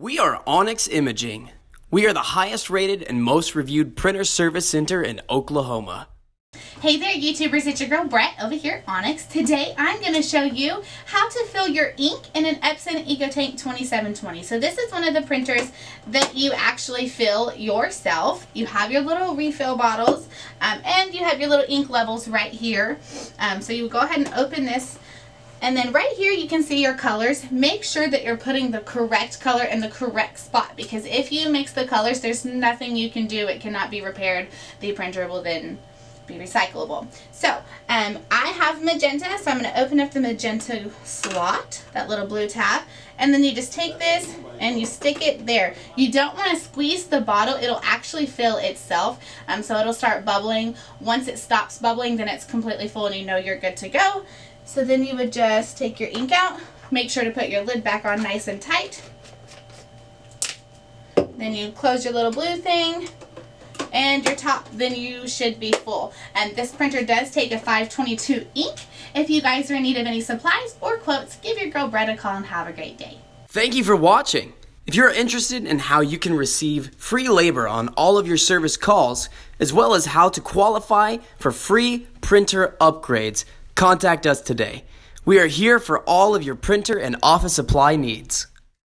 We are Onyx Imaging. We are the highest rated and most reviewed printer service center in Oklahoma. Hey there YouTubers, it's your girl Brett over here at Onyx. Today I'm going to show you how to fill your ink in an Epson EcoTank 2720. So this is one of the printers that you actually fill yourself. You have your little refill bottles and you have your little ink levels right here. So you go ahead and open this. And then right here you can see your colors. Make sure that you're putting the correct color in the correct spot, because if you mix the colors, there's nothing you can do. It cannot be repaired. The printer will then be recyclable. So I have magenta, so I'm going to open up the magenta slot, that little blue tab, and then you just take this and you stick it there. You don't want to squeeze the bottle. It'll actually fill itself, so it'll start bubbling. Once it stops bubbling, then it's completely full and you know you're good to go. So then you would just take your ink out, make sure to put your lid back on nice and tight. Then you close your little blue thing and your top, then you should be full. And this printer does take a 522 ink. If you guys are in need of any supplies or quotes, give your girl Brett a call and have a great day. Thank you for watching. If you're interested in how you can receive free labor on all of your service calls, as well as how to qualify for free printer upgrades, contact us today. We are here for all of your printer and office supply needs.